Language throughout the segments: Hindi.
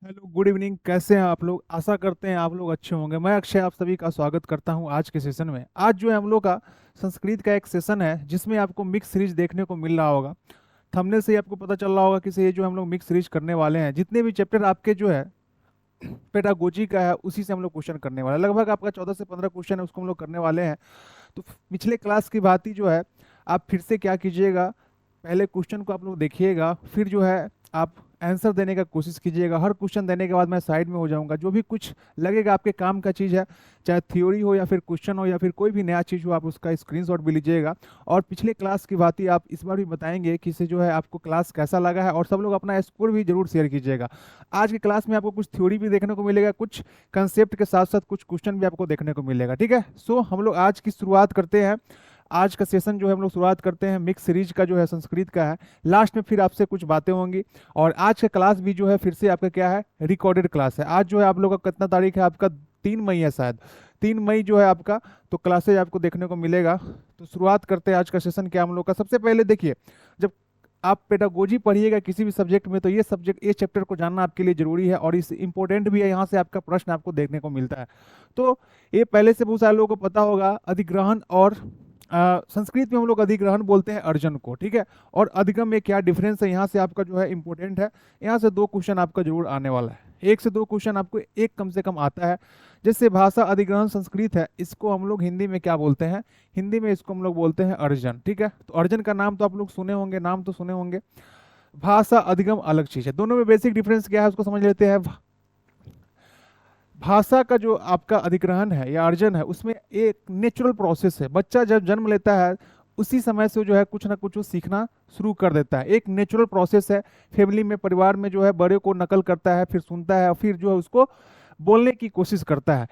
Hello, good evening. कैसे हैं आप लोग? आशा करते हैं आप लोग अच्छे होंगे। मैं अक्षय आप सभी का स्वागत करता हूं आज के सेशन में। आज जो है हम लोग का संस्कृत का एक सेशन है जिसमें आपको मिक्स सीरीज देखने को मिल रहा होगा। थंबनेल से ही आपको पता चल रहा होगा कि ये जो हम लोग मिक्स सीरीज करने वाले हैं, जितने भी चैप्टर आपके जो है पेडागोजी का है उसी से हम लोग क्वेश्चन करने वाले हैं। लगभग आपका 14 से 15 क्वेश्चन है, उसको हम लोग करने वाले हैं। तो पिछले क्लास की बात ही जो है आप फिर से क्या कीजिएगा, पहले क्वेश्चन को आप लोग देखिएगा, फिर जो है आप आंसर देने का कोशिश कीजिएगा। हर क्वेश्चन देने के बाद मैं साइड में हो जाऊंगा, जो भी कुछ लगेगा आपके काम का चीज़ है, चाहे थ्योरी हो या फिर क्वेश्चन हो या फिर कोई भी नया चीज़ हो, आप उसका स्क्रीनशॉट भी लीजिएगा। और पिछले क्लास की बात ही आप इस बार भी बताएंगे कि इसे जो है आपको क्लास कैसा लगा है, और सब लोग अपना स्कोर भी जरूर शेयर कीजिएगा। आज की क्लास में आपको कुछ थ्योरी भी देखने को मिलेगा, कुछ कंसेप्ट के साथ साथ कुछ क्वेश्चन भी आपको देखने को मिलेगा। ठीक है, सो हम लोग आज की शुरुआत करते हैं। आज का सेशन जो है हम लोग शुरुआत करते हैं मिक्स सीरीज का, जो है संस्कृत का है। लास्ट में फिर आपसे कुछ बातें होंगी। और आज का क्लास भी जो है फिर से आपका क्या है, रिकॉर्डेड क्लास है। आज जो है आप लोग का कितना तारीख है, आपका 3 मई है शायद। 3 मई जो है आपका, तो क्लासेज आपको देखने को मिलेगा। तो शुरुआत करते हैं आज का सेशन क्या हम लोग का। सबसे पहले देखिए, जब आप पेडागोजी पढ़िएगा किसी भी सब्जेक्ट में, तो ये सब्जेक्ट, ये चैप्टर को जानना आपके लिए जरूरी है और इस इंपॉर्टेंट भी है। यहाँ से आपका प्रश्न आपको देखने को मिलता है। तो ये पहले से बहुत सारे लोगों को पता होगा, अधिग्रहण और संस्कृत में हम लोग अधिग्रहण बोलते हैं अर्जन को। ठीक है, और अधिगम में क्या डिफरेंस है, यहाँ से आपका जो है इंपॉर्टेंट है। यहाँ से 2 क्वेश्चन आपका जरूर आने वाला है, 1 से 2 क्वेश्चन आपको एक कम से कम आता है। जैसे भाषा अधिग्रहण संस्कृत है, इसको हम लोग हिंदी में क्या बोलते हैं? हिंदी में इसको हम लोग बोलते हैं अर्जन। ठीक है, तो अर्जन का नाम तो आप लोग सुने होंगे, नाम तो सुने होंगे। भाषा अधिगम अलग चीज है, दोनों में बेसिक डिफरेंस क्या है उसको समझ लेते हैं। भाषा का जो आपका अधिग्रहण है या अर्जन है, उसमें एक नेचुरल प्रोसेस है। बच्चा जब जन्म लेता है उसी समय से जो है कुछ ना कुछ वो सीखना शुरू कर देता है। एक नेचुरल प्रोसेस है। फैमिली में, परिवार में जो है बड़े को नकल करता है, फिर सुनता है, फिर जो है उसको बोलने की कोशिश करता है।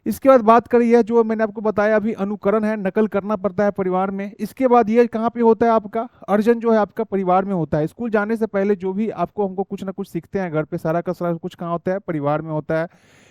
इसके बाद बात करें, यह जो मैंने आपको बताया अभी अनुकरण है, नकल करना पड़ता है परिवार में। इसके बाद ये कहाँ पे होता है आपका अर्जन, जो है आपका परिवार में होता है। स्कूल जाने से पहले जो भी आपको हमको कुछ ना कुछ सीखते हैं घर पे, सारा का सारा कुछ कहाँ होता है, परिवार में होता है।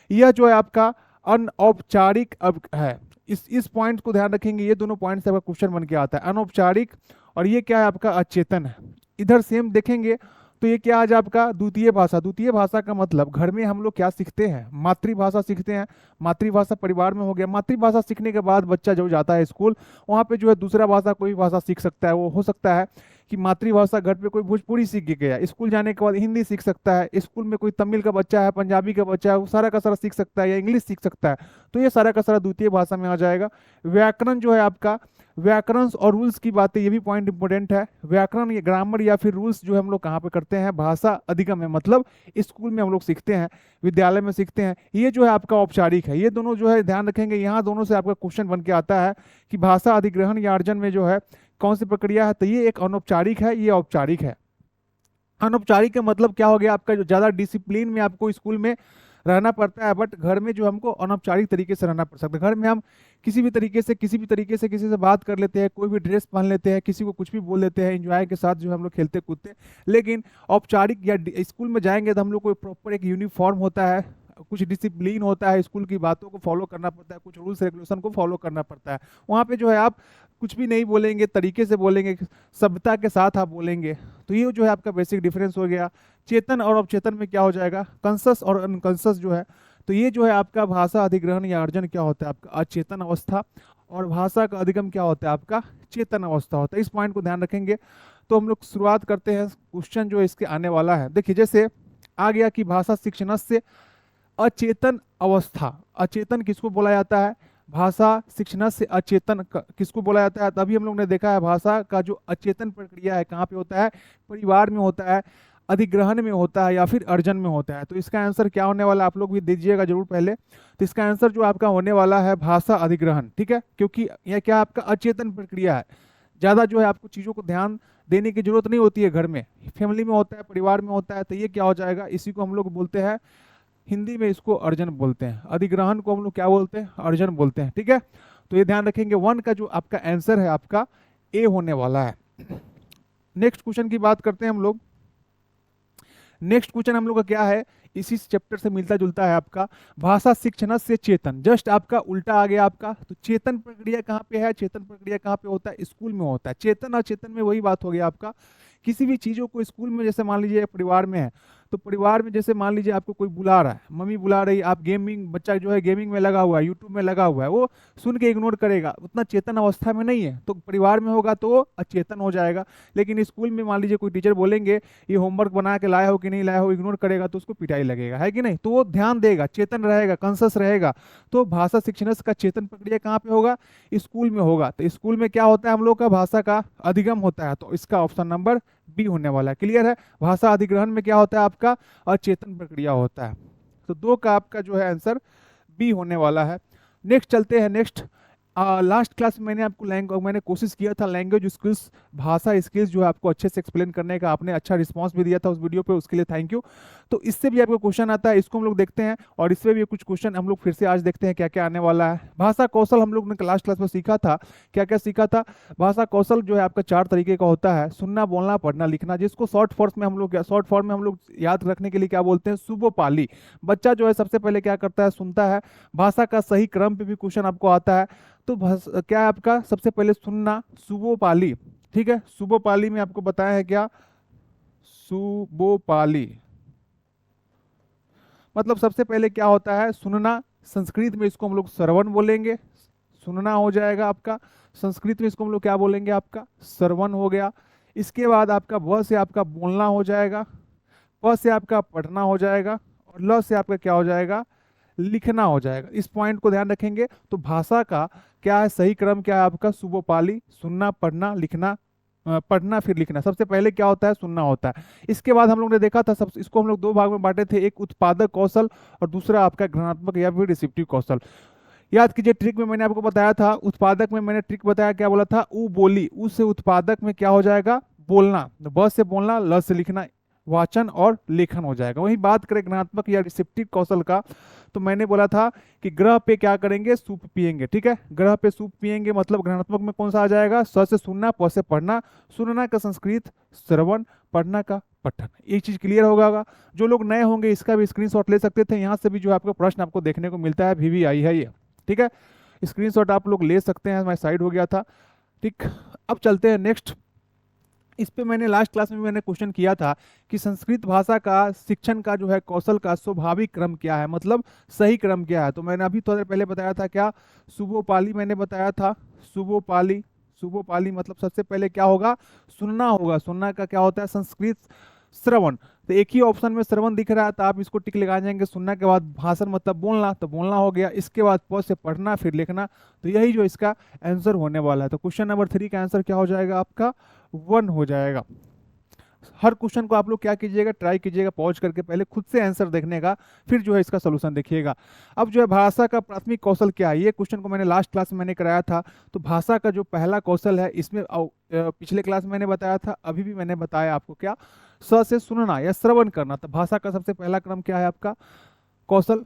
यह जो है आपका अनौपचारिक अब है। इस पॉइंट को ध्यान रखेंगे, ये दोनों पॉइंट से आपका क्वेश्चन बन के आता है, अनौपचारिक। और ये क्या है आपका, अचेतन है। इधर सेम देखेंगे तो ये क्या आज आपका द्वितीय भाषा। द्वितीय भाषा का मतलब घर में हम लोग क्या सीखते हैं, मातृभाषा सीखते हैं। मातृभाषा परिवार में हो गया। मातृभाषा सीखने के बाद बच्चा जब जाता है स्कूल, वहाँ पे जो है दूसरा भाषा, कोई भाषा सीख सकता है। वो हो सकता है कि मातृभाषा घर पे कोई भोजपुरी सीख के गया, स्कूल जाने के बाद हिंदी सीख सकता है। स्कूल में कोई तमिल का बच्चा है, पंजाबी का बच्चा है, वो सारा का सारा सीख सकता है, या इंग्लिश सीख सकता है। तो ये सारा का सारा द्वितीय भाषा में आ जाएगा। व्याकरण जो है आपका, व्याकरण और रूल्स की बातें, ये भी पॉइंट इंपॉर्टेंट है। व्याकरण या ग्रामर या फिर रूल्स जो हम लोग कहाँ पे करते हैं, भाषा अधिगम है, मतलब स्कूल में हम लोग सीखते हैं, विद्यालय में सीखते हैं। ये जो है आपका औपचारिक है। ये दोनों जो है ध्यान रखेंगे, यहाँ दोनों से आपका क्वेश्चन बन के आता है कि भाषा अधिग्रहण या अर्जन में जो है कौन सी प्रक्रिया है। तो ये एक अनौपचारिक है, ये औपचारिक है। अनौपचारिक का मतलब क्या हो गया आपका, जो ज्यादा डिसिप्लिन में आपको स्कूल में रहना पड़ता है, बट घर में जो हमको अनौपचारिक तरीके से रहना पड़ सकता है। घर में हम किसी भी तरीके से, किसी भी तरीके से किसी से बात कर लेते हैं, कोई भी ड्रेस पहन लेते हैं, किसी को कुछ भी बोल लेते हैं, एंजॉय के साथ जो हम लोग खेलते कूदते हैं। लेकिन औपचारिक या स्कूल में जाएंगे तो हम लोग को प्रॉपर एक यूनिफॉर्म होता है, कुछ डिसिप्लिन होता है, स्कूल की बातों को फॉलो करना पड़ता है, कुछ रूल्स रेगुलेशन को फॉलो करना पड़ता है। वहाँ पे जो है आप कुछ भी नहीं बोलेंगे, तरीके से बोलेंगे, सभ्यता के साथ आप बोलेंगे। तो ये जो है आपका बेसिक डिफरेंस हो गया। चेतन और अवचेतन में क्या हो जाएगा, कॉन्शस और अनकॉन्शस जो है। तो ये जो है आपका भाषा अधिग्रहण या अर्जन क्या होता है, आपका अचेतन अवस्था। और भाषा का अधिगम क्या होता है, आपका चेतन अवस्था होता है। इस पॉइंट को ध्यान रखेंगे। तो हम लोग शुरुआत करते हैं, क्वेश्चन जो इसके आने वाला है। देखिए, जैसे आ गया कि भाषा शिक्षण से अचेतन अवस्था। अचेतन किसको बोला जाता है, भाषा शिक्षण से अचेतन किसको बोला जाता है? तभी हम लोग ने देखा है भाषा का जो अचेतन प्रक्रिया है कहाँ पे होता है, परिवार में होता है, अधिग्रहण में होता है, या फिर अर्जन में होता है। तो इसका आंसर क्या होने वाला है, आप लोग भी दीजिएगा जरूर पहले। तो इसका आंसर जो आपका होने वाला है भाषा अधिग्रहण। ठीक है, क्योंकि यह क्या आपका अचेतन प्रक्रिया है। ज्यादा जो है आपको चीजों को ध्यान देने की जरूरत नहीं होती है, घर में, फैमिली में होता है, परिवार में होता है। तो ये क्या हो जाएगा, इसी को हम लोग बोलते हैं, हिंदी में इसको अर्जन बोलते हैं। अधिग्रहण को हम लोग क्या बोलते हैं, अर्जन बोलते हैं। ठीक है, तो ये ध्यान रखेंगे। 1 का जो आपका आंसर है आपका ए होने वाला है। नेक्स्ट क्वेश्चन की बात करते हैं हम लोग। नेक्स्ट क्वेश्चन हम लोग का क्या है, इसी चैप्टर से मिलता जुलता है आपका, भाषा शिक्षण से चेतन। जस्ट आपका उल्टा आ गया आपका। तो चेतन प्रक्रिया कहाँ पे है, चेतन प्रक्रिया कहाँ पे होता है, स्कूल में होता है। चेतन और चेतन में वही बात हो गया आपका, किसी भी चीजों को स्कूल में, जैसे मान लीजिए परिवार में है, तो परिवार में जैसे मान लीजिए आपको कोई बुला रहा है, मम्मी बुला रही है, आप गेमिंग, बच्चा जो है गेमिंग में लगा हुआ है, यूट्यूब में लगा हुआ है, वो सुन के इग्नोर करेगा, उतना चेतन अवस्था में नहीं है। तो परिवार में होगा तो वो अचेतन हो जाएगा। लेकिन स्कूल में मान लीजिए कोई टीचर बोलेंगे ये होमवर्क बना के लाया हो कि नहीं लाया हो, इग्नोर करेगा तो उसको पिटाई लगेगा, है कि नहीं। तो वो ध्यान देगा, चेतन रहेगा, कॉन्शस रहेगा। तो भाषा शिक्षण का चेतन प्रक्रिया कहाँ पे होगा? स्कूल में होगा। तो स्कूल में क्या होता है हम लोग का? भाषा का अधिगम होता है। तो इसका ऑप्शन नंबर बी होने वाला है। क्लियर है? भाषा अधिग्रहण में क्या होता है आपका? अचेतन प्रक्रिया होता है। तो दो का आपका जो है आंसर बी होने वाला है। नेक्स्ट चलते हैं। नेक्स्ट, लास्ट क्लास में मैंने कोशिश किया था लैंग्वेज स्किल्स, भाषा स्किल्स जो है आपको अच्छे से एक्सप्लेन करने का, आपने अच्छा रिस्पांस भी दिया था उस वीडियो पे, उसके लिए थैंक यू। तो इससे भी आपको क्वेश्चन आता है, इसको हम लोग देखते हैं, और इसमें भी कुछ क्वेश्चन हम लोग फिर से आज देखते हैं क्या क्या आने वाला है। भाषा कौशल हम लोग ने लास्ट क्लास में सीखा था, क्या क्या सीखा था? भाषा कौशल जो है आपका 4 तरीके का होता है: सुनना, बोलना, पढ़ना, लिखना, जिसको शॉर्ट फॉर्म में हम लोग याद रखने के लिए क्या बोलते हैं? सुबोपाली। बच्चा जो है सबसे पहले क्या करता है? सुनता है। भाषा का सही क्रम पे भी क्वेश्चन आपको आता है। तो क्या है आपका? सबसे पहले सुनना, सुबोपाली। ठीक है, सुबोपाली में आपको बताया है क्या? सुबोपाली मतलब सबसे पहले क्या होता है? सुनना। संस्कृत में इसको हम लोग श्रवण बोलेंगे, सुनना हो जाएगा आपका। संस्कृत में इसको हम लोग क्या बोलेंगे? आपका श्रवण हो गया। इसके बाद आपका ब से आपका बोलना हो जाएगा, प से आपका पढ़ना हो जाएगा, और ल से आपका क्या हो जाएगा? लिखना हो जाएगा। इस पॉइंट को ध्यान रखेंगे। तो भाषा का क्या है? सही क्रम क्या है आपका? सुबोपाली, सुनना, पढ़ना, लिखना, पढ़ना फिर लिखना। सबसे पहले क्या होता है? सुनना होता है। इसके बाद हम लोग ने देखा था, सब इसको हम लोग दो भाग में बांटे थे, एक उत्पादक कौशल और दूसरा आपका ग्रहणात्मक या फिर रिसिप्टिव कौशल। याद कीजिए, ट्रिक में मैंने आपको बताया था, उत्पादक में मैंने ट्रिक बताया, क्या बोला था? ऊ बोली, ऊ से उत्पादक में क्या हो जाएगा? बोलना, ब से बोलना, ल से लिखना, वाचन और लेखन हो जाएगा। वही बात करें ग्रहणात्मक या रिसेप्टिव कौशल का, तो मैंने बोला था कि ग्रह पे क्या करेंगे? सूप पिएंगे। ठीक है, ग्रह पे सूप पिएंगे मतलब ग्रहणात्मक में कौन सा आ जाएगा? स से सुनना, प से पढ़ना, सुनना का संस्कृत श्रवण, पढ़ना का पठन। एक चीज क्लियर होगा। जो लोग नए होंगे इसका भी स्क्रीनशॉट ले सकते थे, यहाँ से भी जो है आपको प्रश्न आपको देखने को मिलता है, VVI है ये। ठीक है, स्क्रीनशॉट आप लोग ले सकते हैं, मैं साइड हो गया था। ठीक, अब चलते हैं नेक्स्ट। इस पे मैंने लास्ट क्लास में मैंने क्वेश्चन किया था कि संस्कृत भाषा का शिक्षण का जो है कौशल का स्वाभाविक क्रम क्या है, मतलब सही क्रम क्या है। तो मैंने अभी थोड़ी देर पहले बताया था क्या? सुबोपाली मैंने बताया था। सुबोपाली, सुबोपाली मतलब सबसे पहले क्या होगा? सुनना होगा। सुनना का क्या होता है? संस्कृत श्रवण। तो एक ही ऑप्शन में श्रवण दिख रहा है तो आप इसको टिक लगा जाएंगे। सुनना के बाद भाषण मतलब बोलना, तो बोलना हो गया। इसके बाद प से पढ़ना फिर लिखना। तो यही जो इसका आंसर होने वाला है। तो क्वेश्चन नंबर 3 का आंसर क्या हो जाएगा आपका? 1 हो जाएगा। हर क्वेश्चन को आप लोग क्या कीजिएगा? ट्राई कीजिएगा पॉज करके पहले खुद से आंसर देखने का, फिर जो है इसका सोल्यूशन देखिएगा। अब जो है भाषा का प्राथमिक कौशल क्या है, ये क्वेश्चन को मैंने लास्ट क्लास में मैंने कराया था। तो भाषा का जो पहला कौशल है, इसमें पिछले क्लास में मैंने बताया था, अभी भी मैंने बताया आपको क्या? स से सुनना या श्रवण करना। तो भाषा का सबसे पहला क्रम क्या है आपका? कौशल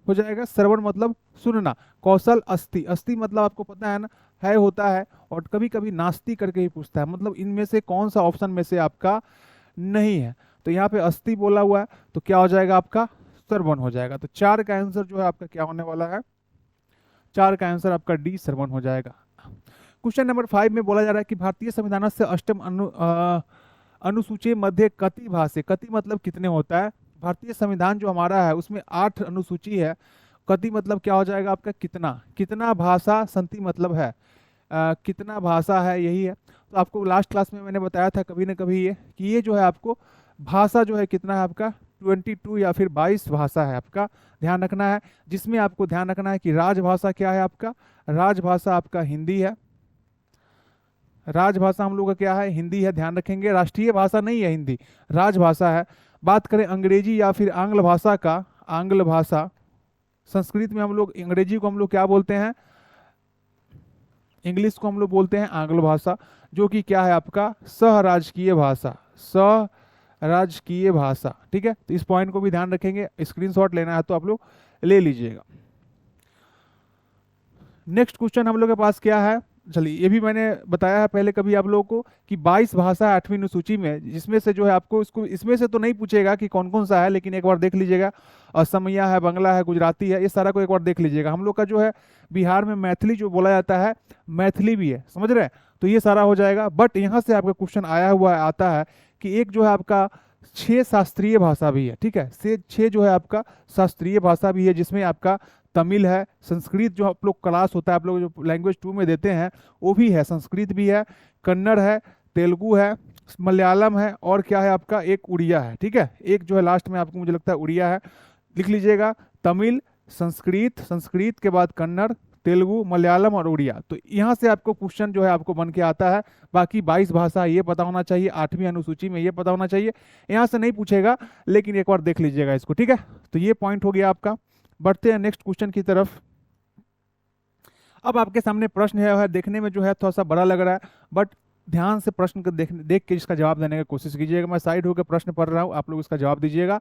हो जाएगा। श्रवण मतलब सुनना। कौशल अस्थि, अस्थि मतलब आपको पता है ना, है होता है, और कभी कभी नास्ति करके ही पूछता है, मतलब इनमें से कौन सा ऑप्शन में से आपका नहीं है। तो यहाँ पे अस्थि बोला हुआ है, तो क्या हो जाएगा आपका? श्रवण हो जाएगा। तो 4 का आंसर जो है आपका क्या होने वाला है? 4 का आंसर आपका डी, श्रवण हो जाएगा। क्वेश्चन नंबर 5 में बोला जा रहा है कि भारतीय संविधान से अष्टम अनुसूची मध्य कति भाषे, कति मतलब कितने होता है? भारतीय संविधान जो हमारा है उसमें 8 अनुसूची है। कति मतलब क्या हो जाएगा आपका? कितना। कितना भाषा संति मतलब है कितना भाषा है, यही है। तो आपको लास्ट क्लास में मैंने बताया था कभी ना कभी ये कि ये जो है आपको भाषा जो है कितना है आपका? 22 या फिर 22 भाषा है आपका, ध्यान रखना है। जिसमें आपको ध्यान रखना है कि राजभाषा क्या है आपका? राजभाषा आपका हिंदी है। राजभाषा हम लोग का क्या है? हिंदी है, ध्यान रखेंगे। राष्ट्रीय भाषा नहीं है हिंदी, राजभाषा है। बात करें अंग्रेजी या फिर आंग्ल भाषा का, आंग्ल भाषा, संस्कृत में हम लोग अंग्रेजी को हम लोग क्या बोलते हैं? इंग्लिश को हम लोग बोलते हैं आंग्ल भाषा, जो कि क्या है आपका? सहराजकीय भाषा, सहराजकीय भाषा। ठीक है, तो इस पॉइंट को भी ध्यान रखेंगे, स्क्रीनशॉट लेना है तो आप लोग ले लीजिएगा। नेक्स्ट क्वेश्चन हम लोग के पास क्या है? चलिए, ये भी मैंने बताया है पहले कभी आप लोगों को कि 22 भाषा है 8वीं अनुसूची में, जिसमें से जो है आपको इसको इसमें से तो नहीं पूछेगा कि कौन कौन सा है, लेकिन एक बार देख लीजिएगा। असमिया है, बंगला है, गुजराती है, ये सारा को एक बार देख लीजिएगा। हम लोग का जो है बिहार में मैथिली जो बोला जाता है, मैथिली भी है, समझ रहे हैं? तो ये सारा हो जाएगा। बट यहाँ से आपका क्वेश्चन आया हुआ आता है कि एक जो है आपका छह शास्त्रीय भाषा भी है, ठीक है। से छह जो है आपका शास्त्रीय भाषा भी है, जिसमें आपका तमिल है, संस्कृत जो आप लोग क्लास होता है, आप लोग जो लैंग्वेज 2 में देते हैं वो भी है, संस्कृत भी है, कन्नड़ है, तेलुगु है, मलयालम है, और क्या है आपका एक उड़िया है, ठीक है। एक जो है लास्ट में आपको मुझे लगता है उड़िया है, लिख लीजिएगा। तमिल, संस्कृत, संस्कृत के बाद कन्नड़, तेलुगु, मलयालम और उड़िया। तो यहाँ से आपको क्वेश्चन जो है आपको बन के आता है। बाकी 22 भाषा ये पता होना चाहिए, 8वीं अनुसूची में ये पता होना चाहिए। यहाँ से नहीं पूछेगा, लेकिन एक बार देख लीजिएगा इसको, ठीक है। तो ये पॉइंट हो गया आपका। बढ़ते हैं नेक्स्ट क्वेश्चन की तरफ। अब आपके सामने प्रश्न है देखने में जो है थोड़ा सा बड़ा लग रहा है, बट ध्यान से प्रश्न को देख के इसका जवाब देने की कोशिश कीजिएगा। मैं साइड होकर प्रश्न पढ़ रहा हूँ, आप लोग इसका जवाब दीजिएगा।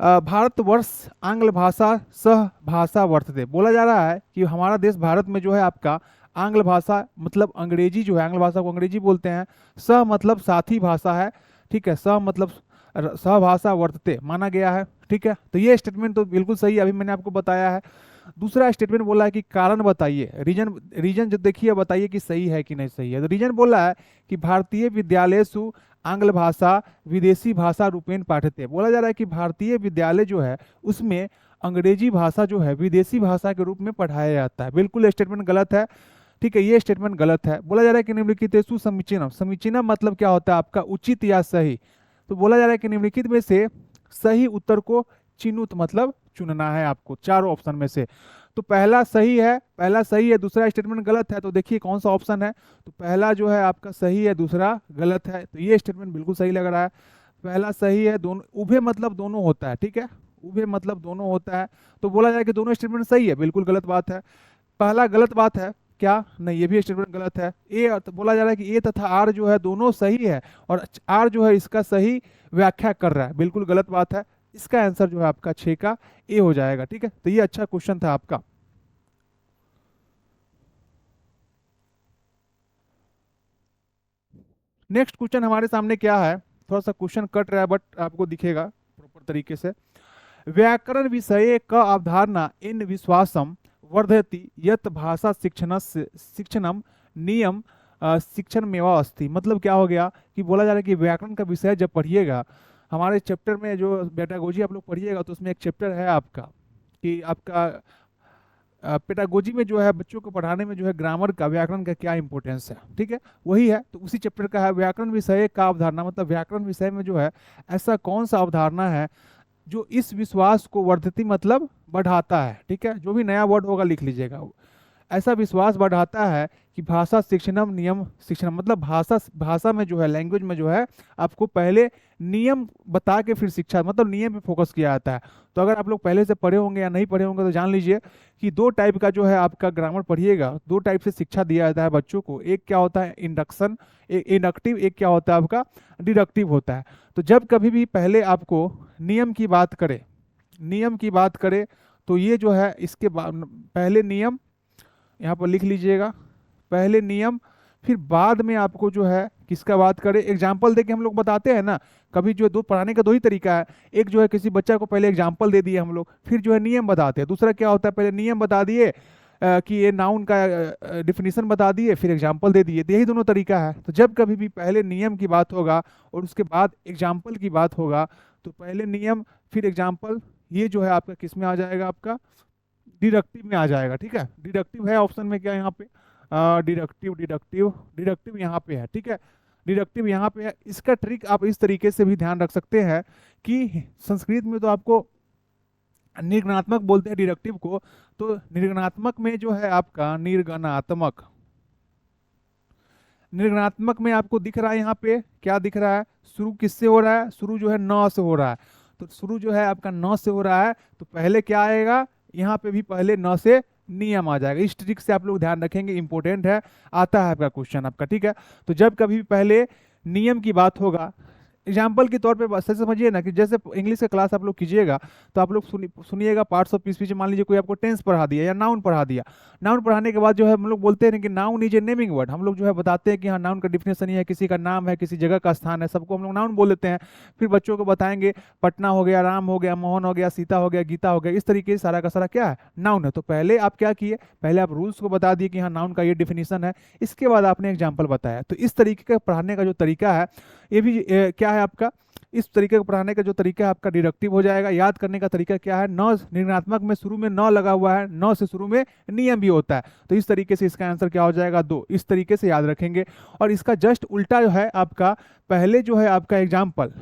भारतवर्ष आंग्ल भाषा सह भाषा वर्तते, बोला जा रहा है कि हमारा देश भारत में जो है आपका आंग्ल भाषा मतलब अंग्रेजी जो है, आंग्ल भाषा को अंग्रेजी बोलते हैं, सह मतलब साथी भाषा है, ठीक है, सह मतलब सहभाषा वर्तते माना गया है, ठीक है। तो ये स्टेटमेंट तो बिल्कुल सही है, अभी मैंने आपको बताया है। दूसरा स्टेटमेंट बोला है कि कारण बताइए, रीजन रीजन जो देखिए बताइए कि सही है कि नहीं सही है। तो रीजन बोला है कि भारतीय विद्यालयसु आंग्ल भाषा विदेशी भाषा रूपेण पाठ्यते, बोला जा रहा है कि भारतीय विद्यालय जो है उसमें अंग्रेजी भाषा जो है विदेशी भाषा के रूप में पढ़ाया जाता है। बिल्कुल स्टेटमेंट गलत है, ठीक है, ये स्टेटमेंट गलत है। बोला जा रहा है कि निम्नलिखितेषु समीचीनम, समीचीनम मतलब क्या होता है आपका उचित या सही। तो बोला जा रहा है कि निम्नलिखित में से सही उत्तर को चिनुत मतलब चुनना है आपको चारों ऑप्शन में से। तो पहला सही है, पहला सही है, दूसरा स्टेटमेंट गलत है। तो देखिए कौन सा ऑप्शन है, तो पहला जो है आपका सही है, दूसरा गलत है। तो ये स्टेटमेंट बिल्कुल सही लग रहा है, पहला सही है। दोनों उभय मतलब दोनों होता है, ठीक है, उभय मतलब दोनों होता है। तो बोला जाए कि दोनों स्टेटमेंट सही है, बिल्कुल गलत बात है। पहला गलत बात है क्या, नहीं, ये भी स्टेटमेंट गलत है। ए तो बोला जा रहा है कि ए तथा आर जो है दोनों सही है, और आर जो है इसका सही व्याख्या कर रहा है, बिल्कुल गलत बात है। इसका आंसर जो है आपका 6 का ए हो जाएगा, ठीक है। तो ये अच्छा क्वेश्चन था आपका। नेक्स्ट क्वेश्चन हमारे सामने क्या है, थोड़ा सा क्वेश्चन कट रहा है बट आपको दिखेगा प्रॉपर तरीके से। व्याकरण विषये का अवधारणा इन विश्वासम वर्धयति यत भाषा शिक्षणम नियम शिक्षण मेवा अस्ति, मतलब क्या हो गया कि बोला जा रहा है कि व्याकरण का विषय जब पढ़िएगा हमारे चैप्टर में, जो पेडागोजी आप लोग पढ़िएगा तो उसमें एक चैप्टर है आपका कि आपका पेडागोजी में जो है बच्चों को पढ़ाने में जो है ग्रामर का, व्याकरण का क्या इंपॉर्टेंस है, ठीक है, वही है। तो उसी चैप्टर का है व्याकरण विषय का अवधारणा, मतलब व्याकरण विषय में जो है ऐसा कौन सा अवधारणा है जो इस विश्वास को वर्धती मतलब बढ़ाता है, ठीक है। जो भी नया वर्ड होगा लिख लीजिएगा। ऐसा विश्वास बढ़ाता है कि भाषा शिक्षणम नियम शिक्षणम, मतलब भाषा भाषा में जो है, लैंग्वेज में जो है आपको पहले नियम बता के फिर शिक्षा, मतलब नियम पे फोकस किया जाता है। तो अगर आप लोग पहले से पढ़े होंगे या नहीं पढ़े होंगे तो जान लीजिए कि दो टाइप का जो है आपका ग्रामर पढ़िएगा, दो टाइप से शिक्षा दिया जाता है बच्चों को। एक क्या होता है इंडक्शन, इंडक्टिव, एक क्या होता है आपका डिडक्टिव होता है। तो जब कभी भी पहले आपको नियम की बात करे, नियम की बात करे तो ये जो है इसके पहले नियम यहाँ पर लिख लीजिएगा, पहले नियम, फिर बाद में आपको जो है किसका बात करें, एग्जाम्पल देके हम लोग बताते हैं ना। कभी जो दो पढ़ाने का दो ही तरीका है, एक जो है किसी बच्चा को पहले एग्जाम्पल दे दिए हम लोग, फिर जो है नियम बताते हैं। दूसरा क्या होता है, पहले नियम बता दिए कि ये नाउन का डिफिनीशन बता दिए, फिर एग्जाम्पल दे दिए। तो यही दोनों तरीका है। तो जब कभी भी पहले नियम की बात होगा और उसके बाद एग्जाम्पल की बात होगा, तो पहले नियम फिर एग्जाम्पल, ये जो है आपका किस में आ जाएगा, आपका डिडक्टिव में आ जाएगा, ठीक है। डिडक्टिव है ऑप्शन में क्या यहाँ पे, डिडक्टिव डिडक्टिव डिडक्टिव यहाँ पे है, ठीक है, डिडक्टिव यहाँ पे है। इसका ट्रिक आप इस तरीके से भी ध्यान रख सकते हैं कि संस्कृत में तो आपको निर्गुणात्मक बोलते हैं डिडक्टिव को, तो निर्गुणात्मक में जो है आपका निर्गुणात्मक, निर्गुणात्मक में आपको दिख रहा है यहाँ पे क्या दिख रहा है, शुरू किससे हो रहा है, शुरू जो है न से हो रहा है। तो शुरू जो है आपका न से हो रहा है, तो पहले क्या आएगा, यहाँ पे भी पहले न से नियम आ जाएगा। इस ट्रिक से आप लोग ध्यान रखेंगे, इंपॉर्टेंट है, आता है आपका क्वेश्चन आपका, ठीक है। तो जब कभी भी पहले नियम की बात होगा, एग्जाम्पल के तौर पे सच समझिए ना कि जैसे इंग्लिश का क्लास आप लोग कीजिएगा तो आप लोग सुनिएगा पार्ट्स ऑफ स्पीच, मान लीजिए कोई आपको टेंस पढ़ा दिया या नाउन पढ़ा दिया। नाउन पढ़ाने के बाद जो है हम लोग बोलते हैं कि noun is a naming word, हम लोग जो है बताते हैं कि हाँ नाउन का डिफिनेशन ही है, किसी का नाम है, किसी जगह का स्थान है, सबको हम लोग नाउन बोल देते हैं। फिर बच्चों को बताएंगे पटना हो गया, राम हो गया, मोहन हो गया, सीता हो गया, गीता हो गया, इस तरीके से सारा का सारा क्या है, नाउन है। तो पहले आप क्या किए, पहले आप रूल्स को बता दिए कि हाँ नाउन का ये डिफिनेशन है, इसके बाद आपने एग्जाम्पल बताया। तो इस तरीके का पढ़ाने का जो तरीका है, ये भी क्या है आपका इस तरीके का पढ़ाने का जो तरीका है आपका डिडक्टिव हो जाएगा। याद करने का तरीका क्या है, न निर्णयात्मक में शुरू में न लगा हुआ है, न से शुरू में नियम भी होता है, तो इस तरीके से इसका आंसर क्या हो जाएगा 2। इस तरीके से याद रखेंगे। और इसका जस्ट उल्टा जो है आपका, पहले जो है आपका एग्जाम्पल,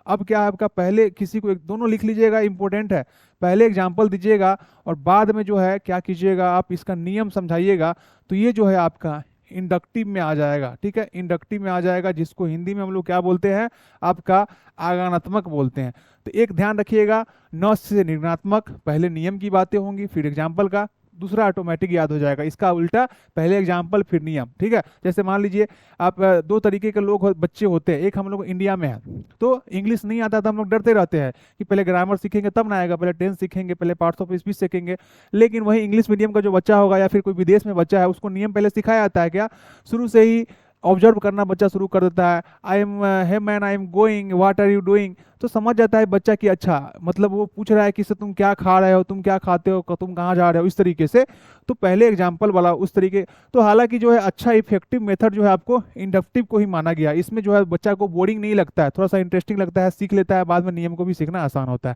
अब क्या है आपका, पहले किसी को एक दोनों लिख लीजिएगा, इंपॉर्टेंट है, पहले एग्जाम्पल दीजिएगा और बाद में जो है क्या कीजिएगा आप इसका नियम समझाइएगा, तो ये जो है आपका इंडक्टिव में आ जाएगा। ठीक है, इंडक्टिव में आ जाएगा, जिसको हिंदी में हम लोग क्या बोलते हैं, आपका आगमनात्मक बोलते हैं। तो एक ध्यान रखिएगा, न से निर्णयात्मक, पहले नियम की बातें होंगी फिर एग्जाम्पल का, दूसरा ऑटोमेटिक याद हो जाएगा। इसका उल्टा, पहले एग्जाम्पल फिर नियम। ठीक है, जैसे मान लीजिए आप दो तरीके के लोग बच्चे होते हैं, एक हम लोग इंडिया में है तो इंग्लिश नहीं आता तो हम लोग डरते रहते हैं कि पहले ग्रामर सीखेंगे तब ना आएगा, पहले टेंस सीखेंगे, पहले पार्ट्स ऑफ स्पीच सीखेंगे। लेकिन वही इंग्लिश मीडियम का जो बच्चा होगा या फिर कोई विदेश में बच्चा है, उसको नियम पहले सिखाया जाता है क्या, शुरू से ही ऑब्जर्व करना बच्चा शुरू कर देता है, I am hey man I am going, what are you doing, तो समझ जाता है बच्चा कि अच्छा, मतलब वो पूछ रहा है कि तुम क्या खा रहे हो, तुम क्या खाते हो, तुम कहाँ जा रहे हो, इस तरीके से। तो पहले एग्जाम्पल वाला उस तरीके, तो हालांकि जो है अच्छा इफेक्टिव मेथड जो है आपको इंडक्टिव को ही माना गया। इसमें जो है बच्चा को बोरिंग नहीं लगता है, थोड़ा सा इंटरेस्टिंग लगता है, सीख लेता है, बाद में नियम को भी सीखना आसान होता है।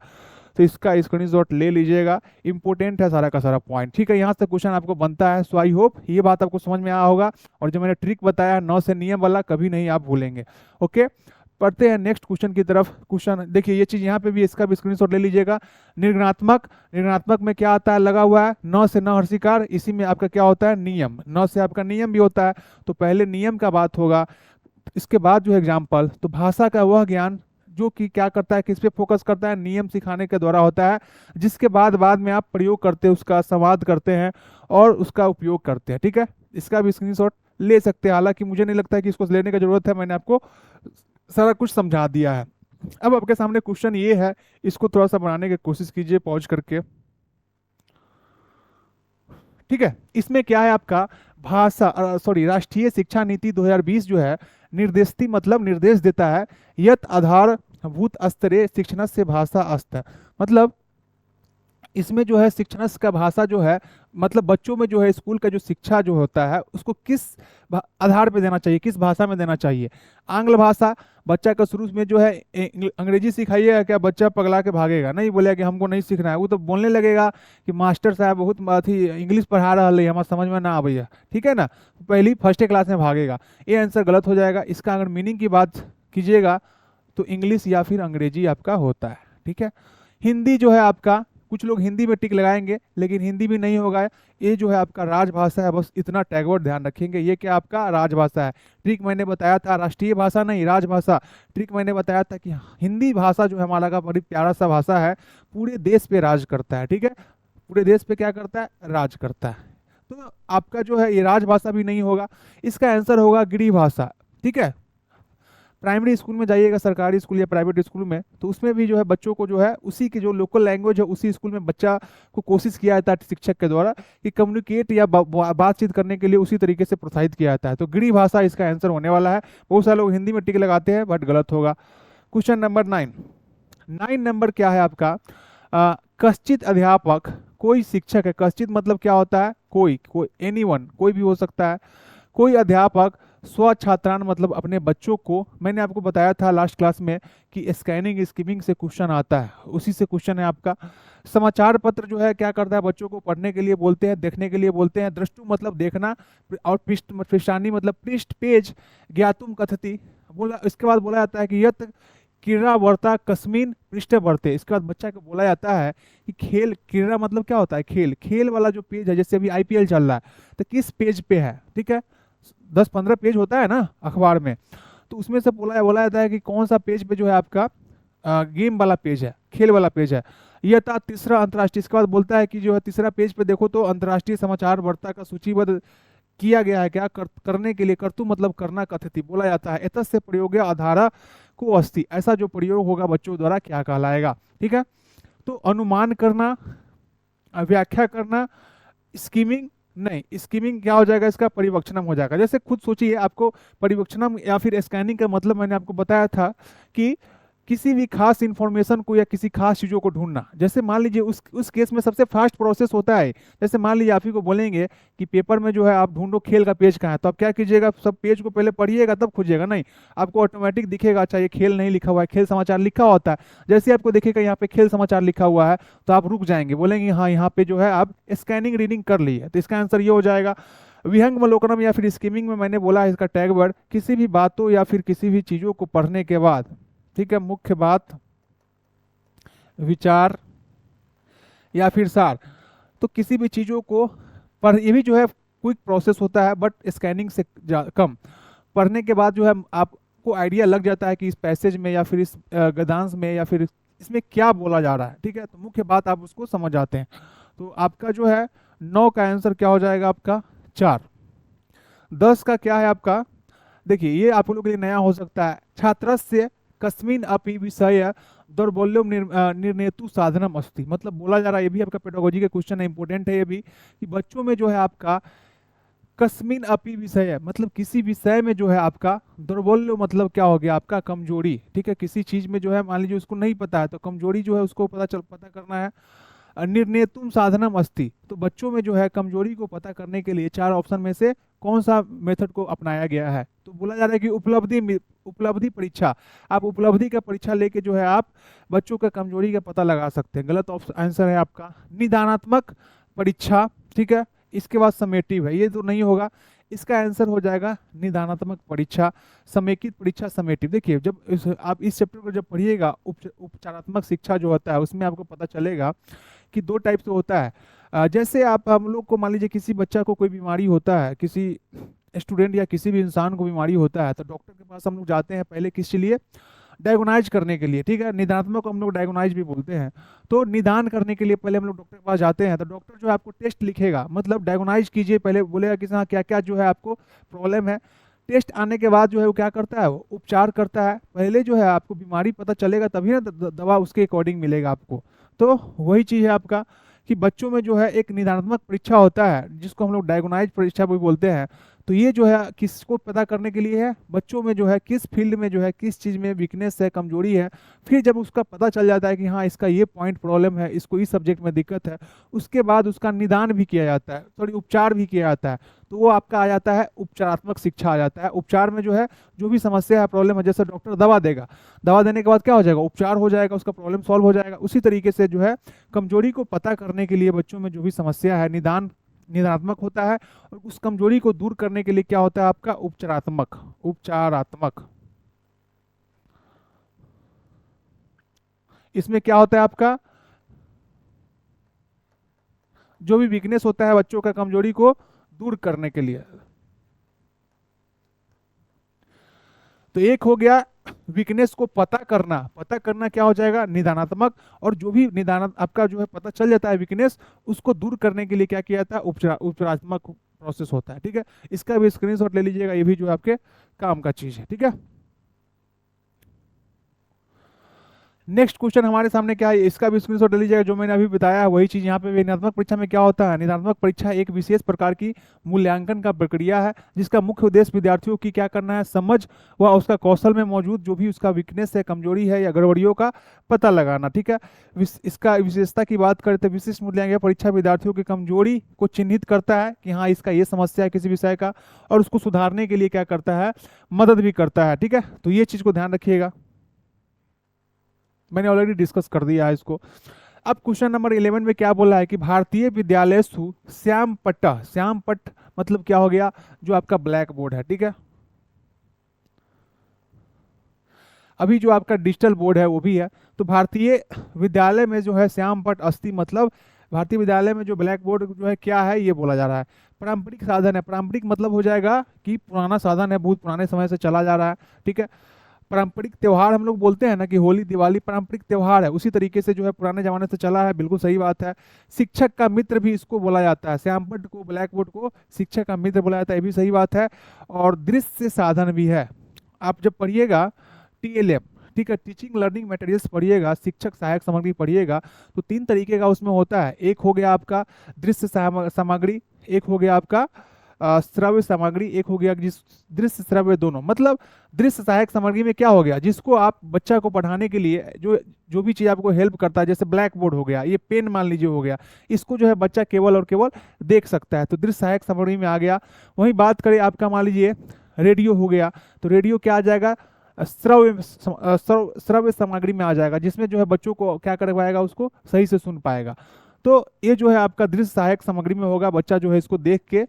तो इसका स्क्रीनशॉट ले लीजिएगा, इंपॉर्टेंट है सारा का सारा पॉइंट। ठीक है, यहाँ से क्वेश्चन आपको बनता है। सो आई होप ये बात आपको समझ में आया होगा, और जो मैंने ट्रिक बताया 9 से नियम वाला कभी नहीं आप भूलेंगे। ओके, पढ़ते हैं नेक्स्ट क्वेश्चन की तरफ। क्वेश्चन देखिए, ये चीज यहाँ पे भी, इसका भी स्क्रीनशॉट ले लीजिएगा। निर्गुणात्मक, निर्गुणात्मक में क्या आता है, लगा हुआ है न से न हर्षिकार, इसी में आपका क्या होता है, नियम, न से आपका नियम भी होता है, तो पहले नियम का बात होगा, इसके बाद जो है एग्जाम्पल। तो भाषा का वह ज्ञान जो कि क्या करता है, किस पे फोकस करता है, नियम सिखाने के द्वारा होता है, जिसके बाद में आप प्रयोग करते हैं, उसका संवाद करते हैं और उसका उपयोग करते हैं। ठीक है, इसका भी स्क्रीनशॉट ले सकते हैं, हालांकि मुझे नहीं लगता है कि इसको लेने की जरूरत है, मैंने आपको सारा कुछ समझा दिया है। अब आपके सामने क्वेश्चन ये है, इसको थोड़ा सा बनाने की कोशिश कीजिए पॉज करके। ठीक है, इसमें क्या है आपका, भाषा सॉरी राष्ट्रीय शिक्षा नीति 2020 जो है, निर्देशती मतलब निर्देश देता है, यत आधारभूत स्तरे शिक्षण से भाषा स्तर, मतलब इसमें जो है शिक्षण का भाषा जो है, मतलब बच्चों में जो है स्कूल का जो शिक्षा जो होता है उसको किस आधार पे देना चाहिए, किस भाषा में देना चाहिए। आंग्ल भाषा, बच्चा का शुरू में जो है अंग्रेजी सिखाइएगा क्या, बच्चा पगला के भागेगा, नहीं बोलेगा कि हमको नहीं सीखना है, वो तो बोलने लगेगा कि मास्टर साहब बहुत अथी इंग्लिश पढ़ा रहा है, हमारा समझ में ना आबैया। ठीक है ना, पहली फर्स्ट क्लास में भागेगा, ये आंसर गलत हो जाएगा। इसका अगर मीनिंग की बात कीजिएगा तो इंग्लिश या फिर अंग्रेजी आपका होता है। ठीक है, हिंदी जो है आपका, कुछ लोग हिंदी में टिक लगाएंगे लेकिन हिंदी भी नहीं होगा, ये जो है आपका राजभाषा है, बस इतना टैगवर्ड ध्यान रखेंगे, ये क्या आपका राजभाषा है। ट्रिक मैंने बताया था, राष्ट्रीय भाषा नहीं राजभाषा, ट्रिक मैंने बताया था कि हिंदी भाषा जो है हमारा का बड़ी प्यारा सा भाषा है, पूरे देश पे राज करता है। ठीक है, पूरे देश पे क्या करता है, राज करता है। तो आपका जो है ये राजभाषा भी नहीं होगा, इसका आंसर होगा गिरी भाषा। ठीक है, प्राइमरी स्कूल में जाइएगा, सरकारी स्कूल या प्राइवेट स्कूल में, तो उसमें भी जो है बच्चों को जो है उसी के जो लोकल लैंग्वेज है उसी स्कूल में बच्चा को कोशिश किया जाता है शिक्षक के द्वारा कि कम्युनिकेट या बातचीत करने के लिए उसी तरीके से प्रोत्साहित किया जाता है। तो गिरी भाषा इसका आंसर होने वाला है। बहुत सारे लोग हिंदी में टिक लगाते हैं बट गलत होगा। क्वेश्चन नंबर 9, 9 नंबर क्या है आपका, कश्चित अध्यापक, कोई शिक्षक है, कश्चित मतलब क्या होता है, कोई, कोई एनीवन, कोई भी हो सकता है, कोई अध्यापक स्व छात्रान मतलब अपने बच्चों को, मैंने आपको बताया था लास्ट क्लास में कि स्कैनिंग स्कीमिंग से क्वेश्चन आता है, उसी से क्वेश्चन है आपका। समाचार पत्र जो है क्या करता है, बच्चों को पढ़ने के लिए बोलते हैं, देखने के लिए बोलते हैं, दृष्टु मतलब देखना, और पृष्ठानी मतलब पृष्ठ पेज, ज्ञातुम कथति बोला, इसके बाद बोला जाता है कि यत क्रीड़ा वर्ता कस्मिन पृष्ठ वर्ते, इसके बाद बच्चा को बोला जाता है कि खेल, क्रीड़ा मतलब क्या होता है, खेल, खेल वाला जो पेज है, जैसे अभी आईपीएल चल रहा है तो किस पेज पे है। ठीक है, 10-15 पेज होता है ना अखबार में, तो उसमें से बोला जाता है कि कौन सा पेज पे जो है आपका गेम वाला पेज है, खेल वाला पेज है। यह था तीसरा अंतर्राष्ट्रीय, इसके बाद बोलता है कि जो है तीसरा पेज पे देखो तो अंतर्राष्ट्रीय समाचार वार्ता का सूचीबद्ध किया गया है क्या, करने के लिए, कर्तु मतलब करना कथति बोला जाता है। एतस् से प्रयोग आधारा को अस्ति, ऐसा जो प्रयोग होगा बच्चों द्वारा क्या कहलाएगा। ठीक है, तो अनुमान करना, व्याख्या करना, स्कीमिंग नहीं, स्कीमिंग क्या हो जाएगा, इसका परिवक्षनम हो जाएगा। जैसे खुद सोचिए, आपको परिवक्षनम या फिर स्कैनिंग का मतलब मैंने आपको बताया था कि किसी भी खास इंफॉर्मेशन को या किसी खास चीज़ों को ढूंढना। जैसे मान लीजिए उस केस में सबसे फास्ट प्रोसेस होता है, जैसे मान लीजिए आप ही को बोलेंगे कि पेपर में जो है आप ढूंढो खेल का पेज कहाँ है, तो आप क्या कीजिएगा, सब पेज को पहले पढ़िएगा तब खोजिएगा, नहीं आपको ऑटोमेटिक दिखेगा अच्छा ये खेल नहीं लिखा हुआ है, खेल समाचार लिखा होता है। जैसे आपको दिखेगा यहाँ पे खेल समाचार लिखा हुआ है तो आप रुक जाएंगे, बोलेंगे हाँ यहाँ पे जो है आप स्कैनिंग रीडिंग कर ली है, तो इसका आंसर ये हो जाएगा। विहंगवलोकनम या फिर स्किमिंग में मैंने बोला है इसका टैग वर्ड, किसी भी बातों या फिर किसी भी चीज़ों को पढ़ने के बाद, ठीक है, मुख्य बात, विचार या फिर सार, तो किसी भी चीज़ों को पढ़, ये भी जो है क्विक प्रोसेस होता है बट स्कैनिंग से कम। पढ़ने के बाद जो है आपको आइडिया लग जाता है कि इस पैसेज में या फिर इस गद्यांश में या फिर इसमें क्या बोला जा रहा है, ठीक है, तो मुख्य बात आप उसको समझ जाते हैं। तो आपका जो है 9 का आंसर क्या हो जाएगा आपका 4। 10 का क्या है आपका, देखिए ये आप लोगों के लिए नया हो सकता है, छात्रस्य कस्मिन् अपि विषय दौर्बल्यम निर्णेतु साधनम अस्ति, मतलब बोला जा रहा है, ये भी आपका पेडागोजी का क्वेश्चन है, इंपॉर्टेंट है ये भी, कि बच्चों में जो है आपका कस्मिन अपि विषय, मतलब किसी विषय में जो है आपका दौर्बल्य, मतलब क्या हो गया आपका कमजोरी, ठीक है, किसी चीज में जो है मान लीजिए उसको नहीं पता है तो कमजोरी जो है उसको पता करना है। निर्णेतुम साधनम अस्ति, तो बच्चों में जो है कमजोरी को पता करने के लिए 4 ऑप्शन में से कौन सा मेथड को अपनाया गया है, तो बोला जा रहा है कि उपलब्धि परीक्षा, आप उपलब्धि का परीक्षा लेके जो है आप बच्चों का कमजोरी का पता लगा सकते हैं। गलत आंसर है आपका निदानात्मक परीक्षा, ठीक है, इसके बाद समेटिव है, ये तो नहीं होगा, इसका आंसर हो जाएगा निदानात्मक परीक्षा, समेकित परीक्षा, समेटिव। देखिए जब आप इस चैप्टर को जब पढ़िएगा उपचारात्मक शिक्षा जो होता है उसमें आपको पता चलेगा कि 2 टाइप से होता है। जैसे आप हम लोग को मान लीजिए किसी बच्चा को कोई बीमारी होता है, किसी स्टूडेंट या किसी भी इंसान को बीमारी होता है तो डॉक्टर के पास हम लोग जाते हैं पहले किसके लिए, डायग्नोनाइज करने के लिए, ठीक है, निदानात्मक को हम लोग डायग्नोनाइज भी बोलते हैं। तो निदान करने के लिए पहले हम लोग डॉक्टर के पास जाते हैं, तो डॉक्टर जो है आपको टेस्ट लिखेगा, मतलब डायग्नोनाइज कीजिए, पहले बोलेगा कि हाँ क्या क्या जो है आपको प्रॉब्लम है। टेस्ट आने के बाद जो है वो क्या करता है, वो उपचार करता है। पहले जो है आपको बीमारी पता चलेगा तभी ना दवा उसके अकॉर्डिंग मिलेगा आपको। तो वही चीज़ है आपका कि बच्चों में जो है एक निदानात्मक परीक्षा होता है जिसको हम लोग डायग्नोनाइज परीक्षा भी बोलते हैं। तो ये जो है किसको पता करने के लिए है, बच्चों में जो है किस फील्ड में जो है किस चीज़ में वीकनेस है, कमजोरी है। फिर जब उसका पता चल जाता है कि हाँ इसका ये पॉइंट प्रॉब्लम है, इसको इस सब्जेक्ट में दिक्कत है, उसके बाद उसका निदान भी किया जाता है, सॉरी उपचार भी किया जाता है। तो वो आपका आ जाता है उपचारात्मक शिक्षा आ जाता है। उपचार में जो है जो भी समस्या है, प्रॉब्लम है, जैसे डॉक्टर दवा देगा, दवा देने के बाद क्या हो जाएगा, उपचार हो जाएगा, उसका प्रॉब्लम सॉल्व हो जाएगा। उसी तरीके से जो है कमजोरी को पता करने के लिए बच्चों में जो भी समस्या है निदानात्मक होता है, और उस कमजोरी को दूर करने के लिए क्या होता है आपका उपचारात्मक। इसमें क्या होता है आपका जो भी वीकनेस होता है बच्चों का कमजोरी को दूर करने के लिए। तो एक हो गया वीकनेस को पता करना क्या हो जाएगा निदानात्मक, और जो भी निदान आपका जो है पता चल जाता है वीकनेस, उसको दूर करने के लिए क्या किया जाता है उपचारात्मक प्रोसेस होता है, ठीक है। इसका भी स्क्रीनशॉट ले लीजिएगा, ये भी जो है आपके काम का चीज है, ठीक है। नेक्स्ट क्वेश्चन हमारे सामने क्या है, इसका भी स्क्रीनशॉट ले लीजिएगा, जो मैंने अभी बताया है वही चीज यहाँ पे। निदानात्मक परीक्षा में क्या होता है, निदानात्मक परीक्षा एक विशेष प्रकार की मूल्यांकन का प्रक्रिया है जिसका मुख्य उद्देश्य विद्यार्थियों की क्या करना है, समझ व उसका कौशल में मौजूद जो भी उसका वीकनेस है, कमजोरी है या गड़बड़ियों का पता लगाना, ठीक है। इसका विशेषता की बात करें तो विशिष्ट मूल्यांकन परीक्षा विद्यार्थियों की कमजोरी को चिन्हित करता है कि हाँ इसका ये समस्या है किसी विषय का, और उसको सुधारने के लिए क्या करता है, मदद भी करता है, ठीक है। तो ये चीज को ध्यान रखिएगा, मैंने ऑलरेडी डिस्कस कर दिया है इसको। अब क्वेश्चन नंबर 11 में क्या बोला है कि भारतीय विद्यालयसु श्याम पट्ट मतलब क्या हो गया, जो आपका ब्लैक बोर्ड है, ठीक है। अभी जो आपका डिजिटल बोर्ड है वो भी है, तो भारतीय विद्यालय में जो है श्याम पट्ट अस्ति, मतलब भारतीय विद्यालय में जो ब्लैक बोर्ड जो है क्या है ये बोला जा रहा है। पारंपरिक साधन है, पारंपरिक मतलब हो जाएगा कि पुराना साधन है, बहुत पुराने समय से चला जा रहा है, ठीक है। पारंपरिक त्योहार हम लोग बोलते हैं ना कि होली दिवाली पारंपरिक त्योहार है, उसी तरीके से जो है पुराने जमाने से चला है, बिल्कुल सही बात है। शिक्षक का मित्र भी इसको बोला जाता है, श्यामपट्ट को ब्लैक बोर्ड को शिक्षक का मित्र बोला जाता है, ये भी सही बात है। और दृश्य साधन भी है, आप जब पढ़िएगा TLM, ठीक है, टीचिंग लर्निंग मटेरियल्स पढ़िएगा, शिक्षक सहायक सामग्री पढ़िएगा, तो 3 तरीके का उसमें होता है। एक हो गया आपका दृश्य सामग्री, एक हो गया आपका श्रव्य सामग्री, एक हो गया जिस दृश्य श्रव्य दोनों। मतलब दृश्य सहायक सामग्री में क्या हो गया, जिसको आप बच्चा को पढ़ाने के लिए जो जो भी चीज़ आपको हेल्प करता है, जैसे ब्लैक बोर्ड हो गया, ये पेन मान लीजिए हो गया, इसको जो है बच्चा केवल और केवल देख सकता है, तो दृश्य सहायक सामग्री में आ गया। वहीं बात करें आपका मान लीजिए रेडियो हो गया, तो रेडियो क्या आ जाएगा, श्रव्य सामग्री में आ जाएगा, जिसमें जो है बच्चों को क्या कर पाएगा, उसको सही से सुन पाएगा। तो ये जो है आपका दृश्य सहायक सामग्री में होगा, बच्चा जो है इसको देख के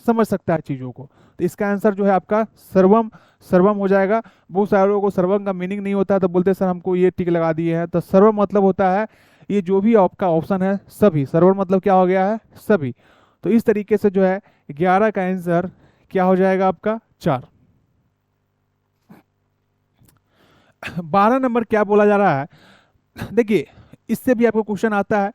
समझ सकता है चीज़ों को। तो इसका आंसर जो है आपका सर्वम, सर्वम हो जाएगा। बहुत सारे लोगों को सर्वम का मीनिंग नहीं होता है, तो बोलते हैं सर हमको ये टिक लगा दिए हैं। तो सर्वम मतलब होता है ये जो भी आपका ऑप्शन है सभी, सर्वम मतलब क्या हो गया है, सभी। तो इस तरीके से जो है 11 का आंसर क्या हो जाएगा आपका 4। 12 नंबर क्या बोला जा रहा है, देखिए इससे भी आपको क्वेश्चन आता है,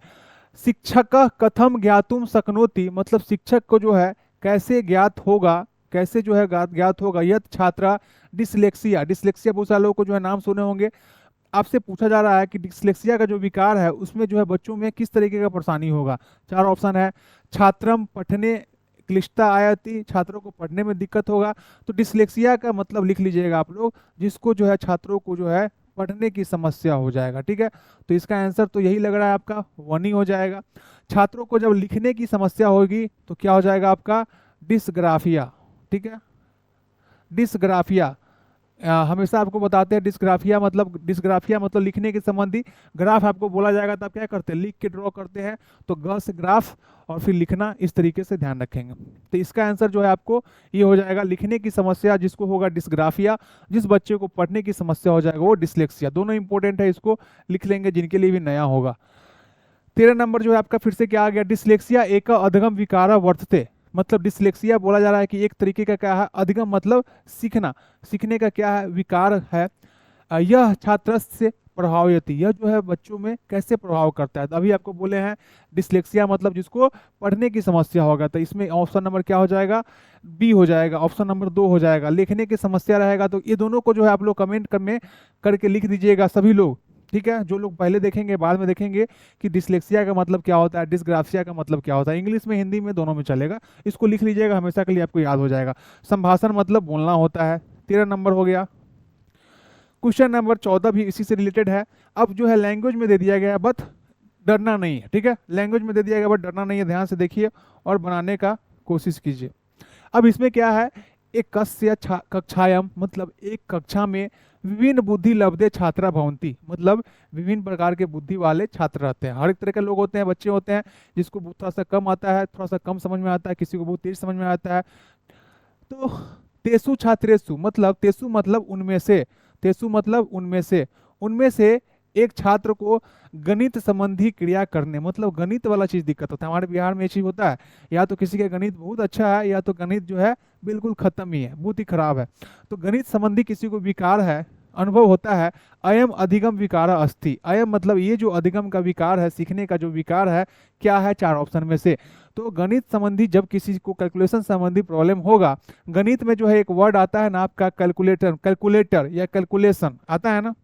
शिक्षक कथम ज्ञातुम शक्नोति, मतलब शिक्षक को जो है कैसे ज्ञात होगा, कैसे जो है ज्ञात होगा यह छात्रा डिसलेक्सिया। डिसलेक्सिया बहुत सारे लोगों को जो है नाम सुने होंगे। आपसे पूछा जा रहा है कि डिसलेक्सिया का जो विकार है उसमें जो है बच्चों में किस तरीके का परेशानी होगा। 4 ऑप्शन है, छात्रम पठने क्लिष्टता आयति, छात्रों को पढ़ने में दिक्कत होगा। तो डिसलेक्सिया का मतलब लिख लीजिएगा आप लोग, जिसको जो है छात्रों को जो है पढ़ने की समस्या हो जाएगा, ठीक है। तो इसका आंसर तो यही लग रहा है आपका 1 ही हो जाएगा। छात्रों को जब लिखने की समस्या होगी तो क्या हो जाएगा आपका डिस्ग्राफिया, ठीक है, डिस्ग्राफिया। हमेशा आपको बताते हैं डिस्ग्राफिया मतलब लिखने के संबंधी। ग्राफ आपको बोला जाएगा तो आप क्या करते हैं, लिख के ड्रॉ करते हैं, तो ग से ग्राफ और फिर लिखना, इस तरीके से ध्यान रखेंगे। तो इसका आंसर जो है आपको ये हो जाएगा, लिखने की समस्या जिसको होगा डिस्ग्राफिया, जिस बच्चे को पढ़ने की समस्या हो जाएगा वो डिसलेक्सिया। दोनों इंपॉर्टेंट है, इसको लिख लेंगे जिनके लिए भी नया होगा। 13 नंबर जो है आपका फिर से क्या आ गया, डिसलेक्सिया एक अधिगम विकारा वर्तते, मतलब डिसलेक्सिया बोला जा रहा है कि एक तरीके का क्या है, अधिगम मतलब सीखना, सीखने का क्या है, विकार है। यह छात्र से प्रभावित, यह जो है बच्चों में कैसे प्रभाव करता है। तो अभी आपको बोले हैं डिसलेक्सिया मतलब जिसको पढ़ने की समस्या होगा, तो इसमें ऑप्शन नंबर क्या हो जाएगा, बी हो जाएगा, ऑप्शन नंबर 2 हो जाएगा। लिखने की समस्या रहेगा, तो ये दोनों को जो है आप लोग कमेंट में करके लिख दीजिएगा सभी लोग, ठीक है। जो लोग पहले देखेंगे बाद में देखेंगे कि डिसलेक्सिया का मतलब क्या होता है, डिस्ग्राफिया का मतलब क्या होता है, इंग्लिश में हिंदी में दोनों में चलेगा, इसको लिख लीजिएगा, हमेशा के लिए आपको याद हो जाएगा। संभाषण मतलब बोलना होता है। 13 नंबर हो गया। क्वेश्चन नंबर 14 भी इसी से रिलेटेड है। अब जो है लैंग्वेज में दे दिया गया, बट डरना नहीं है, ठीक है, लैंग्वेज में दे दिया गया बट डरना नहीं है, ध्यान से देखिए और बनाने का कोशिश कीजिए। अब इसमें क्या है, एक कस्य कक्षायाम मतलब एक कक्षा में विभिन्न बुद्धि लब्धे छात्रा भवंती, मतलब विभिन्न प्रकार के बुद्धि वाले छात्र रहते हैं। हर एक तरह के लोग होते हैं, बच्चे होते हैं, जिसको थोड़ा सा कम आता है, थोड़ा सा कम समझ में आता है, किसी को बहुत तेज समझ में आता है। तो तेसु छात्रेसु मतलब तेसु मतलब उनमें से, तेसु मतलब उनमें से एक छात्र को गणित संबंधी क्रिया करने, मतलब गणित वाला चीज दिक्कत होता है। हमारे बिहार में ये चीज होता है, या तो किसी का गणित बहुत अच्छा है या तो गणित जो है बिल्कुल खत्म ही है, बहुत ही खराब है। तो गणित संबंधी किसी को विकार है, अनुभव होता है, अयम अधिगम विकार अस्ति। अयम मतलब ये जो अधिगम का विकार है, सीखने का जो विकार है, क्या है, 4 ऑप्शन में से। तो गणित संबंधी जब किसी को कैलकुलेशन संबंधी प्रॉब्लम होगा, गणित में जो है एक वर्ड आता है ना आपका कैलकुलेटर, कैलकुलेटर या कैलकुलेशन आता है ना,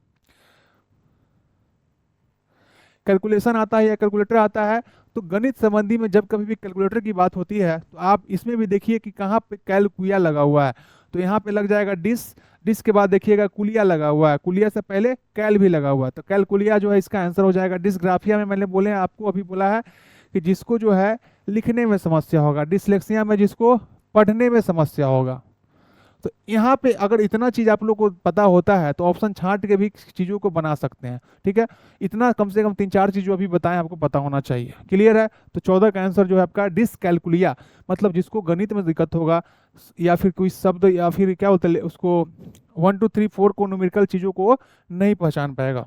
कैलकुलेशन आता है या कैलकुलेटर आता है। तो गणित संबंधी में जब कभी भी कैलकुलेटर की बात होती है तो आप इसमें भी देखिए कि कहाँ पे कैलकुलिया लगा हुआ है, तो यहाँ पे लग जाएगा डिस, डिस के बाद देखिएगा कुलिया लगा हुआ है, कुलिया से पहले कैल भी लगा हुआ है, तो कैलकुलिया जो है इसका आंसर हो जाएगा। डिसग्राफिया में मैंने बोले आपको अभी बोला है कि जिसको जो है लिखने में समस्या होगा, डिसलेक्सिया में जिसको पढ़ने में समस्या होगा। तो यहाँ पे अगर इतना चीज आप लोग को पता होता है तो ऑप्शन छांट के भी चीजों को बना सकते हैं, ठीक है। इतना कम से कम 3-4 चीज जो अभी बताएं आपको पता होना चाहिए, क्लियर है। तो 14 का आंसर जो है आपका डिसकैलकुलिया, मतलब जिसको गणित में दिक्कत होगा या फिर कोई शब्द या फिर क्या बोलते हैं उसको 1 2 3 4 को न्यूमेरिकल चीजों को नहीं पहचान पाएगा।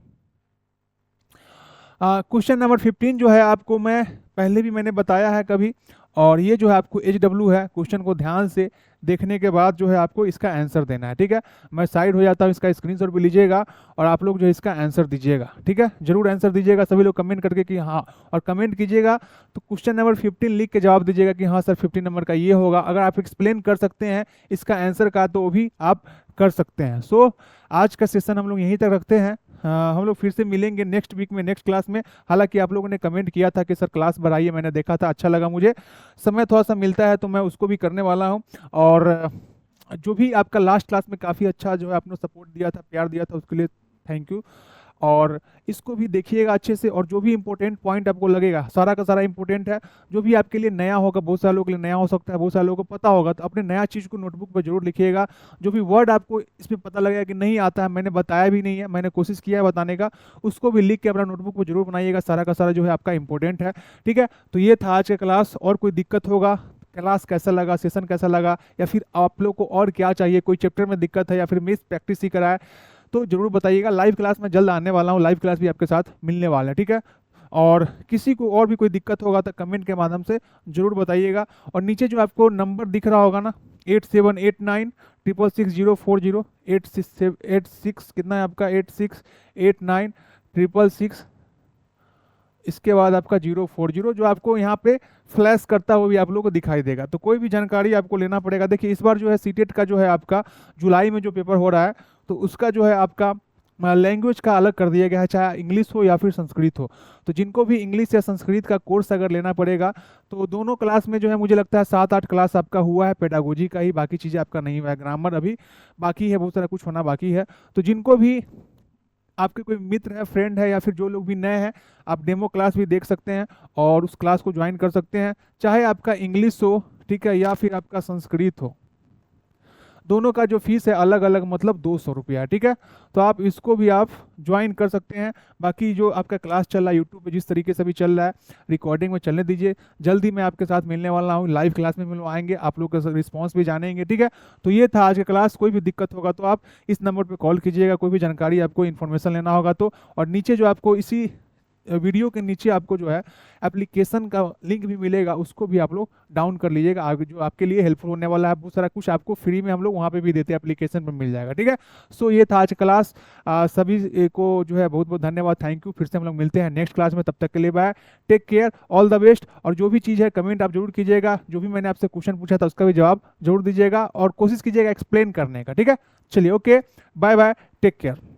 क्वेश्चन नंबर 15 जो है आपको मैं पहले भी मैंने बताया है कभी, और ये जो है आपको HW है। क्वेश्चन को ध्यान से देखने के बाद जो है आपको इसका आंसर देना है, ठीक है। मैं साइड हो जाता हूँ, इसका स्क्रीनशॉट भी लीजिएगा और आप लोग जो है इसका आंसर दीजिएगा, ठीक है। जरूर आंसर दीजिएगा सभी लोग कमेंट करके कि हाँ, और कमेंट कीजिएगा तो क्वेश्चन नंबर 15 लिख के जवाब दीजिएगा कि हाँ सर 15 नंबर का ये होगा। अगर आप एक्सप्लेन कर सकते हैं इसका आंसर का तो भी आप कर सकते हैं। सो आज का सेशन हम लोग यहीं तक रखते हैं। हाँ, हम लोग फिर से मिलेंगे नेक्स्ट वीक में, नेक्स्ट क्लास में। हालांकि आप लोगों ने कमेंट किया था कि सर क्लास बढ़ाइए, मैंने देखा था, अच्छा लगा मुझे। समय थोड़ा सा मिलता है तो मैं उसको भी करने वाला हूँ। और जो भी आपका लास्ट क्लास में काफ़ी अच्छा जो है आपने सपोर्ट दिया था, प्यार दिया था, उसके लिए थैंक यू। और इसको भी देखिएगा अच्छे से, और जो भी इंपॉर्टेंट पॉइंट आपको लगेगा, सारा का सारा इंपॉर्टेंट है। जो भी आपके लिए नया होगा, बहुत सारे लोगों के लिए नया हो सकता है, बहुत सारे लोगों को पता होगा, तो अपने नया चीज़ को नोटबुक पर जरूर लिखिएगा। जो भी वर्ड आपको इसमें पता लगेगा कि नहीं आता है, मैंने बताया भी नहीं है, मैंने कोशिश किया है बताने का, उसको भी लिख के अपना नोटबुक पर जरूर बनाइएगा। सारा का सारा जो है आपका इंपॉर्टेंट है। ठीक है, तो ये था आज का क्लास। और कोई दिक्कत होगा, क्लास कैसा लगा, सेशन कैसा लगा, या फिर आप लोग को और क्या चाहिए, कोई चैप्टर में दिक्कत है या फिर मिस प्रैक्टिस ही कराए, तो जरूर बताइएगा। लाइव क्लास में जल्द आने वाला हूँ, लाइव क्लास भी आपके साथ मिलने वाला है। ठीक है, और किसी को और भी कोई दिक्कत होगा तो कमेंट के माध्यम से जरूर बताइएगा। और नीचे जो आपको नंबर दिख रहा होगा ना, 8789 666 040, 86 कितना है आपका, 8689 666, इसके बाद आपका 040, जो आपको यहाँ पे फ्लैश करता हुआ भी आप लोगों को दिखाई देगा। तो कोई भी जानकारी आपको लेना पड़ेगा। देखिए इस बार जो है सीटेट का जो है आपका जुलाई में जो पेपर हो रहा है, तो उसका जो है आपका लैंग्वेज का अलग कर दिया गया है, चाहे इंग्लिश हो या फिर संस्कृत हो। तो जिनको भी इंग्लिश या संस्कृत का कोर्स अगर लेना पड़ेगा, तो दोनों क्लास में जो है मुझे लगता है 7-8 क्लास आपका हुआ है पेडागोजी का ही, बाकी चीज़ें आपका नहीं हुआ है। ग्रामर अभी बाकी है, बहुत सारा कुछ होना बाकी है। तो जिनको भी आपके कोई मित्र है, फ्रेंड है, या फिर जो लोग भी नए हैं, आप डेमो क्लास भी देख सकते हैं और उस क्लास को ज्वाइन कर सकते हैं। चाहे आपका इंग्लिश हो, ठीक है, या फिर आपका संस्कृत हो, दोनों का जो फीस है अलग अलग, मतलब 200 रुपया है। ठीक है, तो आप इसको भी आप ज्वाइन कर सकते हैं। बाकी जो आपका क्लास चल रहा है यूट्यूब पे, जिस तरीके से भी चल रहा है, रिकॉर्डिंग में चलने दीजिए। जल्दी मैं आपके साथ मिलने वाला हूँ, लाइव क्लास में मिलवाएंगे, आप लोग का रिस्पॉन्स भी जानेंगे। ठीक है, तो ये था आज का क्लास। कोई भी दिक्कत होगा तो आप इस नंबर पर कॉल कीजिएगा, कोई भी जानकारी आपको इन्फॉर्मेशन लेना होगा तो। और नीचे जो आपको इसी वीडियो के नीचे आपको जो है एप्लीकेशन का लिंक भी मिलेगा, उसको भी आप लोग डाउन कर लीजिएगा, आगे जो आपके लिए हेल्पफुल होने वाला है। बहुत सारा कुछ आपको फ्री में हम लोग वहाँ पे भी देते हैं, एप्लीकेशन पर मिल जाएगा। ठीक है, सो ये था आज क्लास। सभी को जो है बहुत बहुत धन्यवाद, थैंक यू। फिर से हम लोग मिलते हैं नेक्स्ट क्लास में, तब तक के लिए bye, take care, all the best. और जो भी चीज़ है कमेंट आप जरूर कीजिएगा, जो भी मैंने आपसे क्वेश्चन पूछा था उसका भी जवाब जरूर दीजिएगा, और कोशिश कीजिएगा एक्सप्लेन करने का। ठीक है, चलिए, okay, bye bye, take care.